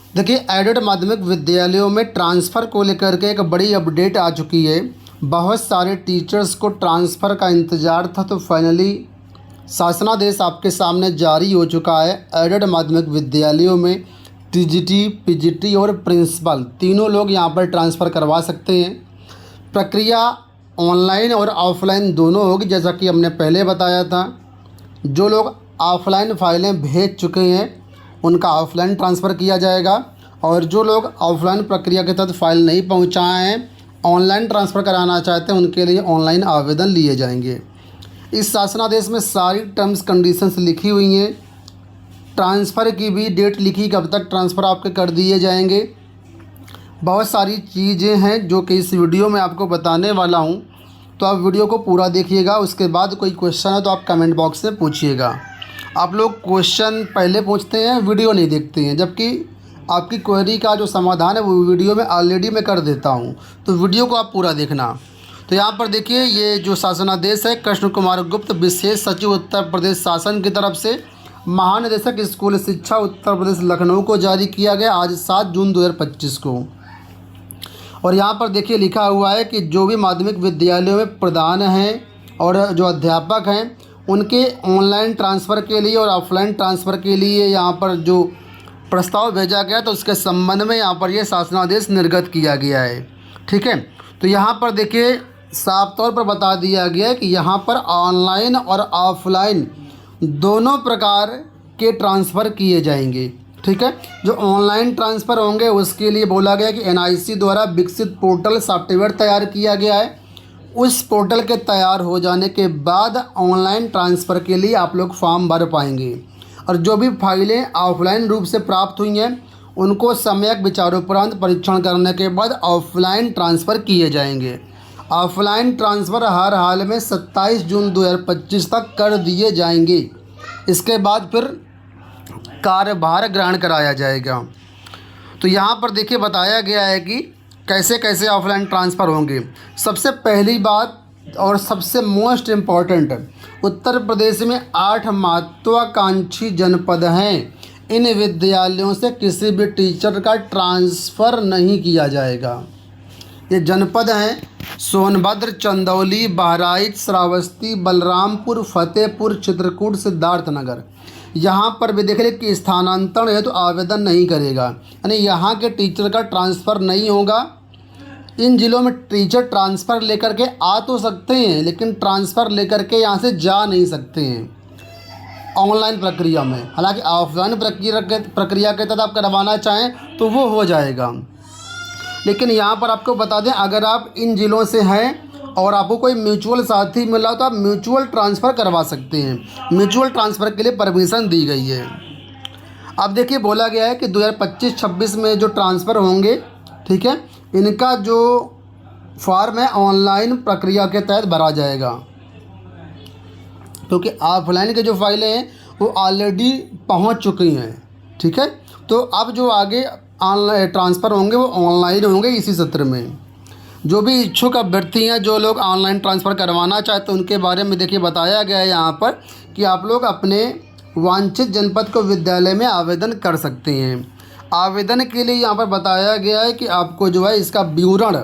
देखिए, एडेड माध्यमिक विद्यालयों में ट्रांसफ़र को लेकर के एक बड़ी अपडेट आ चुकी है। बहुत सारे टीचर्स को ट्रांसफ़र का इंतज़ार था, तो फाइनली शासनादेश आपके सामने जारी हो चुका है। एडेड माध्यमिक विद्यालयों में टीजीटी, पीजीटी और प्रिंसिपल तीनों लोग यहां पर ट्रांसफ़र करवा सकते हैं। प्रक्रिया ऑनलाइन और ऑफलाइन दोनों होगी, जैसा कि हमने पहले बताया था। जो लोग ऑफलाइन फ़ाइलें भेज चुके हैं उनका ऑफलाइन ट्रांसफ़र किया जाएगा, और जो लोग ऑफलाइन प्रक्रिया के तहत फ़ाइल नहीं पहुंचाए हैं, ऑनलाइन ट्रांसफ़र कराना चाहते हैं, उनके लिए ऑनलाइन आवेदन लिए जाएंगे। इस शासनादेश में सारी टर्म्स कंडीशंस लिखी हुई हैं। ट्रांसफ़र की भी डेट लिखी, कब तक ट्रांसफ़र आपके कर दिए जाएंगे। बहुत सारी चीज़ें हैं जो कि इस वीडियो में आपको बताने वाला हूँ, तो आप वीडियो को पूरा देखिएगा। उसके बाद कोई क्वेश्चन है तो आप कमेंट बॉक्स में पूछिएगा। आप लोग क्वेश्चन पहले पूछते हैं, वीडियो नहीं देखते हैं, जबकि आपकी क्वेरी का जो समाधान है वो वीडियो में ऑलरेडी मैं कर देता हूँ, तो वीडियो को आप पूरा देखना। तो यहाँ पर देखिए, ये जो शासनादेश है कृष्ण कुमार गुप्त, विशेष सचिव उत्तर प्रदेश शासन की तरफ से महानिदेशक स्कूल शिक्षा उत्तर प्रदेश लखनऊ को जारी किया गया आज 7 जून 2025 को। और यहाँ पर देखिए लिखा हुआ है कि जो भी माध्यमिक विद्यालयों में प्रधान हैं और जो अध्यापक हैं, उनके ऑनलाइन ट्रांसफ़र के लिए और ऑफलाइन ट्रांसफ़र के लिए यहाँ पर जो प्रस्ताव भेजा गया, तो उसके संबंध में यहाँ पर ये शासनादेश निर्गत किया गया है। ठीक है, तो यहाँ पर देखिए साफ तौर पर बता दिया गया है कि यहाँ पर ऑनलाइन और ऑफलाइन दोनों प्रकार के ट्रांसफ़र किए जाएंगे। ठीक है, जो ऑनलाइन ट्रांसफ़र होंगे उसके लिए बोला गया कि एनआईसी द्वारा विकसित पोर्टल सॉफ्टवेयर तैयार किया गया है। उस पोर्टल के तैयार हो जाने के बाद ऑनलाइन ट्रांसफ़र के लिए आप लोग फॉर्म भर पाएंगे, और जो भी फाइलें ऑफलाइन रूप से प्राप्त हुई हैं उनको सम्यक विचारोपरांत परीक्षण करने के बाद ऑफलाइन ट्रांसफ़र किए जाएंगे। ऑफलाइन ट्रांसफ़र हर हाल में 27 जून 2025 तक कर दिए जाएंगे। इसके बाद फिर कार्यभार ग्रहण कराया जाएगा। तो यहाँ पर देखिए बताया गया है कि कैसे कैसे ऑफलाइन ट्रांसफ़र होंगे। सबसे पहली बात और सबसे मोस्ट इम्पॉर्टेंट, उत्तर प्रदेश में 8 महत्वाकांक्षी जनपद हैं। इन विद्यालयों से किसी भी टीचर का ट्रांसफ़र नहीं किया जाएगा। ये जनपद हैं सोनभद्र, चंदौली, बहराइच, श्रावस्ती, बलरामपुर, फतेहपुर, चित्रकूट, सिद्धार्थनगर। यहाँ पर भी देख लें कि स्थानांतरण है तो आवेदन नहीं करेगा, यानी यहाँ के टीचर का ट्रांसफ़र नहीं होगा। इन जिलों में टीचर ट्रांसफ़र लेकर के आ तो सकते हैं, लेकिन ट्रांसफ़र लेकर के यहाँ से जा नहीं सकते हैं ऑनलाइन प्रक्रिया में। हालांकि ऑफलाइन प्रक्रिया के तहत आप करवाना चाहें तो वो हो जाएगा। लेकिन यहाँ पर आपको बता दें, अगर आप इन ज़िलों से हैं और आपको कोई म्यूचुअल साथी मिला तो आप म्यूचुअल ट्रांसफ़र करवा सकते हैं। म्यूचुअल ट्रांसफ़र के लिए परमिशन दी गई है। अब देखिए बोला गया है कि 2025-26 में जो ट्रांसफ़र होंगे, ठीक है, इनका जो फॉर्म है ऑनलाइन प्रक्रिया के तहत भरा जाएगा, क्योंकि ऑफलाइन के जो फाइलें हैं वो ऑलरेडी पहुंच चुकी हैं। ठीक है, तो अब जो आगे ऑनलाइन ट्रांसफ़र होंगे वो ऑनलाइन होंगे इसी सत्र में। जो भी इच्छुक अभ्यर्थी हैं, जो लोग ऑनलाइन ट्रांसफ़र करवाना चाहते हैं, उनके बारे में देखिए बताया गया है यहाँ पर कि आप लोग अपने वांछित जनपद को विद्यालय में आवेदन कर सकते हैं। आवेदन के लिए यहाँ पर बताया गया है कि आपको जो है इसका विवरण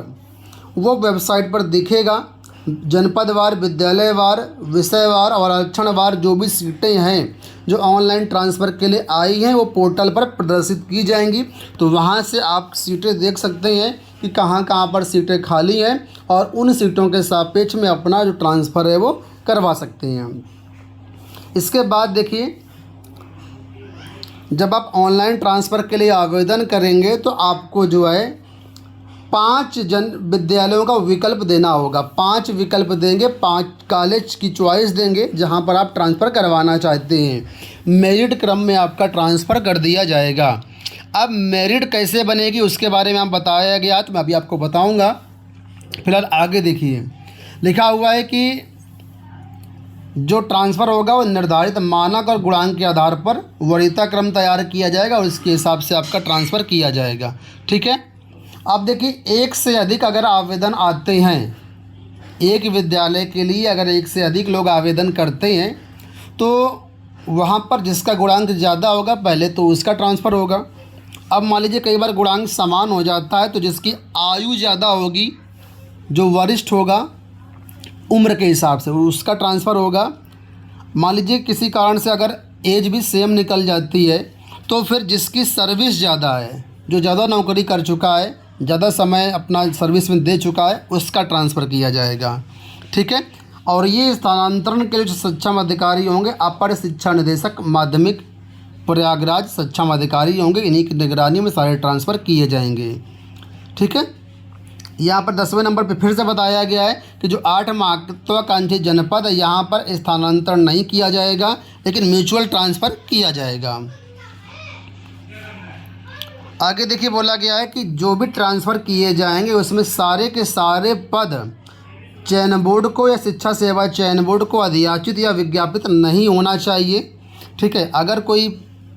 वो वेबसाइट पर दिखेगा। जनपदवार, विद्यालयवार, विषयवार और आरक्षणवार जो भी सीटें हैं जो ऑनलाइन ट्रांसफ़र के लिए आई हैं वो पोर्टल पर प्रदर्शित की जाएंगी। तो वहाँ से आप सीटें देख सकते हैं कि कहाँ कहाँ पर सीटें खाली हैं, और उन सीटों के सापेक्ष में अपना जो ट्रांसफ़र है वो करवा सकते हैं। इसके बाद देखिए, जब आप ऑनलाइन ट्रांसफ़र के लिए आवेदन करेंगे तो आपको जो है 5 विद्यालयों का विकल्प देना होगा। 5 विकल्प देंगे, 5 कॉलेज की चॉइस देंगे जहां पर आप ट्रांसफ़र करवाना चाहते हैं। मेरिट क्रम में आपका ट्रांसफ़र कर दिया जाएगा। अब मेरिट कैसे बनेगी उसके बारे में आप बताया गया, तो मैं अभी आपको बताऊंगा। फिलहाल आगे देखिए, लिखा हुआ है कि जो ट्रांसफ़र होगा वो निर्धारित मानक और गुणांक के आधार पर वरीयता क्रम तैयार किया जाएगा और इसके हिसाब से आपका ट्रांसफ़र किया जाएगा। ठीक है, अब देखिए, एक से अधिक अगर आवेदन आते हैं, एक विद्यालय के लिए अगर एक से अधिक लोग आवेदन करते हैं तो वहाँ पर जिसका गुणांक ज़्यादा होगा पहले तो उसका ट्रांसफ़र होगा, अब मान लीजिए कई बार गुणांक समान हो जाता है, तो जिसकी आयु ज़्यादा होगी, जो वरिष्ठ होगा उम्र के हिसाब से, उसका ट्रांसफ़र होगा। मान लीजिए किसी कारण से अगर एज भी सेम निकल जाती है, तो फिर जिसकी सर्विस ज़्यादा है, जो ज़्यादा नौकरी कर चुका है, ज़्यादा समय अपना सर्विस में दे चुका है, उसका ट्रांसफ़र किया जाएगा। ठीक है। और ये स्थानांतरण के लिए जो सक्षम अधिकारी होंगे, अपर शिक्षा निदेशक माध्यमिक प्रयागराज सक्षम अधिकारी होंगे, इन्हीं की निगरानी में सारे ट्रांसफ़र किए जाएंगे। ठीक है। यहाँ पर 10वें नंबर पे फिर से बताया गया है कि जो 8 महत्वाकांक्षी जनपद है, यहाँ पर स्थानांतरण नहीं किया जाएगा, लेकिन म्यूचुअल ट्रांसफ़र किया जाएगा। आगे देखिए बोला गया है कि जो भी ट्रांसफ़र किए जाएंगे उसमें सारे के सारे पद चयन बोर्ड को या शिक्षा सेवा चयन बोर्ड को अधियाचित या विज्ञापित नहीं होना चाहिए। ठीक है। अगर कोई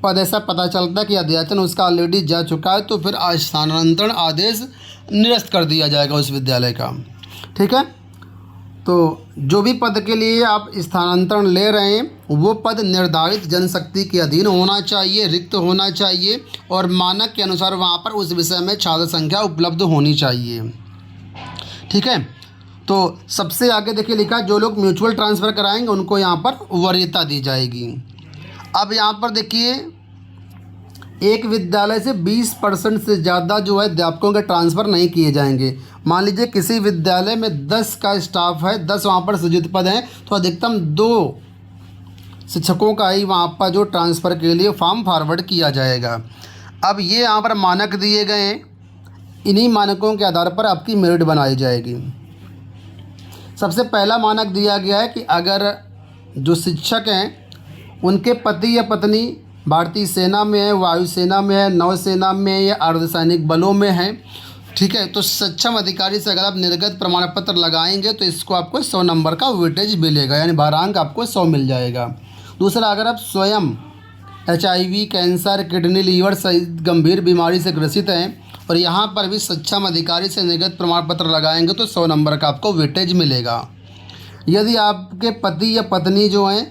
पद ऐसा पता चलता है कि अध्याचन उसका ऑलरेडी जा चुका है, तो फिर स्थानांतरण आदेश निरस्त कर दिया जाएगा उस विद्यालय का। ठीक है। तो जो भी पद के लिए आप स्थानांतरण ले रहे हैं, वो पद निर्धारित जनशक्ति के अधीन होना चाहिए, रिक्त होना चाहिए, और मानक के अनुसार वहाँ पर उस विषय में छात्र संख्या उपलब्ध होनी चाहिए। ठीक है। तो सबसे आगे देखिए लिखा, जो लोग म्यूचुअल ट्रांसफ़र कराएंगे उनको यहाँ पर वरीयता दी जाएगी। अब यहाँ पर देखिए, एक विद्यालय से 20% से ज़्यादा जो है अध्यापकों के ट्रांसफ़र नहीं किए जाएंगे। मान लीजिए किसी विद्यालय में 10 का स्टाफ है, 10 वहाँ पर सृजित पद हैं, तो अधिकतम 2 शिक्षकों का ही वहाँ पर जो ट्रांसफ़र के लिए फॉर्म फॉरवर्ड किया जाएगा। अब ये यहाँ पर मानक दिए गए हैं, इन्हीं मानकों के आधार पर आपकी मेरिट बनाई जाएगी। सबसे पहला मानक दिया गया है कि अगर जो शिक्षक हैं उनके पति या पत्नी भारतीय सेना में है, वायुसेना में है, नौसेना में है या अर्धसैनिक बलों में है। ठीक है। तो सक्षम अधिकारी से अगर आप निर्गत प्रमाण पत्र लगाएंगे तो इसको आपको 100 नंबर का वेटेज मिलेगा, यानी भारांक आपको 100 मिल जाएगा। दूसरा, अगर आप स्वयं HIV, कैंसर, किडनी, लीवर सहित गंभीर बीमारी से ग्रसित हैं और यहाँ पर भी सक्षम अधिकारी से निर्गत प्रमाण पत्र लगाएंगे तो 100 नंबर का आपको वेटेज मिलेगा। यदि आपके पति या पत्नी जो हैं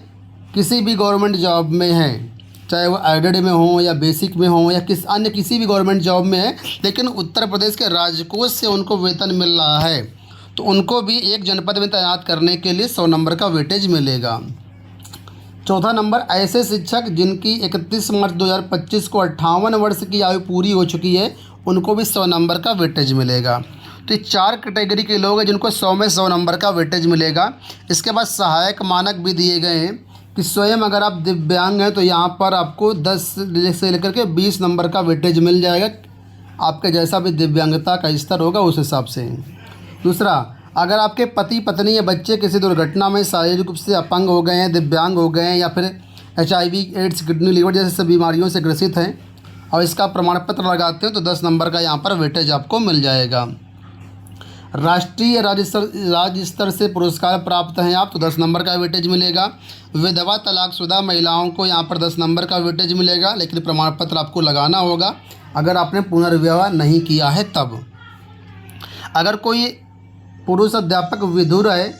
किसी भी गवर्नमेंट जॉब में हैं, चाहे वो एडेड में हो या बेसिक में हो या किसी भी गवर्नमेंट जॉब में है, लेकिन उत्तर प्रदेश के राजकोष से उनको वेतन मिल रहा है, तो उनको भी एक जनपद में तैनात करने के लिए 100 नंबर का वेटेज मिलेगा। चौथा नंबर, ऐसे शिक्षक जिनकी 31 मार्च 2025 को 58 वर्ष की आयु पूरी हो चुकी है, उनको भी 100 नंबर का वेटेज मिलेगा। तो ये 4 कैटेगरी के लोग हैं जिनको 100 में 100 नंबर का वेटेज मिलेगा। इसके बाद सहायक मानक भी दिए गए हैं कि स्वयं अगर आप दिव्यांग हैं तो यहाँ पर आपको 10 से लेकर के 20 नंबर का वेटेज मिल जाएगा, आपके जैसा भी दिव्यांगता का स्तर होगा उस हिसाब से। दूसरा, अगर आपके पति पत्नी या बच्चे किसी दुर्घटना में शारीरिक रूप से अपंग हो गए हैं, दिव्यांग हो गए हैं या फिर HIV, एड्स, किडनी, लीवर जैसे बीमारियों से ग्रसित हैं और इसका प्रमाण पत्र लगाते हैं तो 10 नंबर का यहाँ पर वेटेज आपको मिल जाएगा। राष्ट्रीय राज्य स्तर से पुरस्कार प्राप्त हैं आप तो 10 नंबर का वेटेज मिलेगा। विधवा तलाकशुदा महिलाओं को यहाँ पर 10 नंबर का वेटेज मिलेगा, लेकिन प्रमाण पत्र आपको लगाना होगा अगर आपने पुनर्विवाह नहीं किया है तब। अगर कोई पुरुष अध्यापक विधुर है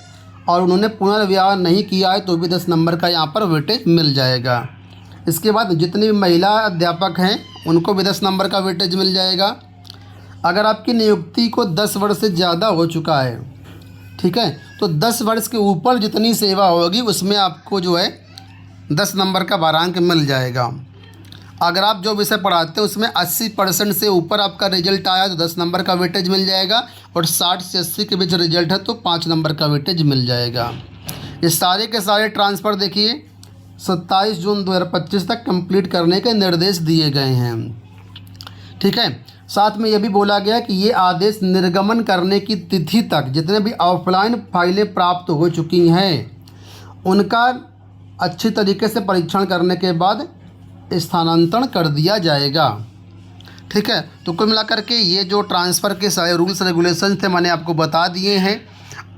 और उन्होंने पुनर्विवाह नहीं किया है तो भी 10 नंबर का यहाँ पर वेटेज मिल जाएगा। इसके बाद जितनी भी महिला अध्यापक हैं उनको भी 10 नंबर का वेटेज मिल जाएगा। अगर आपकी नियुक्ति को 10 वर्ष से ज़्यादा हो चुका है, ठीक है, तो 10 वर्ष के ऊपर जितनी सेवा होगी उसमें आपको जो है 10 नंबर का भारांक मिल जाएगा। अगर आप जो विषय पढ़ाते हैं उसमें 80% से ऊपर आपका रिजल्ट आया तो 10 नंबर का वेटेज मिल जाएगा, और 60 से 80 के बीच रिजल्ट है तो 5 नंबर का वेटेज मिल जाएगा। ये सारे के सारे ट्रांसफ़र देखिए 27 जून 2025 तक कंप्लीट करने के निर्देश दिए गए हैं। ठीक है। साथ में यह भी बोला गया कि ये आदेश निर्गमन करने की तिथि तक जितने भी ऑफलाइन फाइलें प्राप्त हो चुकी हैं उनका अच्छी तरीके से परीक्षण करने के बाद स्थानांतरण कर दिया जाएगा। ठीक है। तो कुल मिलाकर के ये जो ट्रांसफ़र के सारे रूल्स रेगुलेशन थे मैंने आपको बता दिए हैं।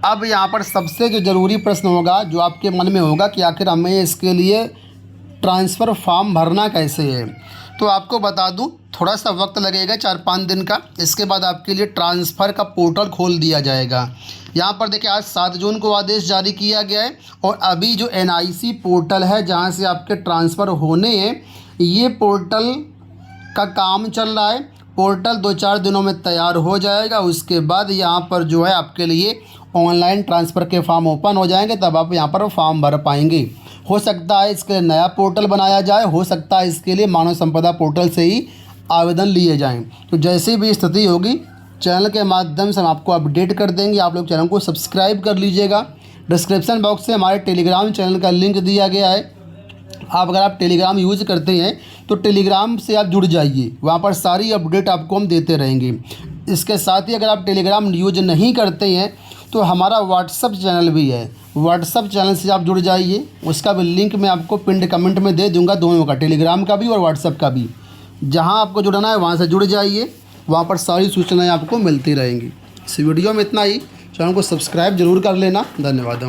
अब यहाँ पर सबसे जो ज़रूरी प्रश्न होगा जो आपके मन में होगा कि आखिर हमें इसके लिए ट्रांसफ़र फॉर्म भरना कैसे है, तो आपको बता दूं थोड़ा सा वक्त लगेगा 4-5 दिन का। इसके बाद आपके लिए ट्रांसफ़र का पोर्टल खोल दिया जाएगा। यहाँ पर देखिए आज 7 जून को आदेश जारी किया गया है और अभी जो NIC पोर्टल है जहाँ से आपके ट्रांसफ़र होने हैं ये पोर्टल का काम चल रहा है। पोर्टल 2-4 दिनों में तैयार हो जाएगा। उसके बाद यहाँ पर जो है आपके लिए ऑनलाइन ट्रांसफ़र के फॉर्म ओपन हो जाएंगे, तब आप यहाँ पर फॉर्म भर पाएंगे। हो सकता है इसके लिए नया पोर्टल बनाया जाए, हो सकता है इसके लिए मानव संपदा पोर्टल से ही आवेदन लिए जाएं। तो जैसी भी स्थिति होगी चैनल के माध्यम से हम आपको अपडेट कर देंगे। आप लोग चैनल को सब्सक्राइब कर लीजिएगा। डिस्क्रिप्शन बॉक्स से हमारे टेलीग्राम चैनल का लिंक दिया गया है। आप अगर आप टेलीग्राम यूज़ करते हैं तो टेलीग्राम से आप जुड़ जाइए, वहाँ पर सारी अपडेट आपको हम देते रहेंगे। इसके साथ ही अगर आप टेलीग्राम यूज नहीं करते हैं तो हमारा व्हाट्सअप चैनल भी है, व्हाट्सअप चैनल से आप जुड़ जाइए। उसका भी लिंक मैं आपको पिंड कमेंट में दे दूंगा, दोनों का, टेलीग्राम का भी और व्हाट्सअप का भी। जहां आपको जुड़ना है वहां से जुड़ जाइए, वहां पर सारी सूचनाएं आपको मिलती रहेंगी। इस वीडियो में इतना ही। चैनल को सब्सक्राइब जरूर कर लेना। धन्यवाद।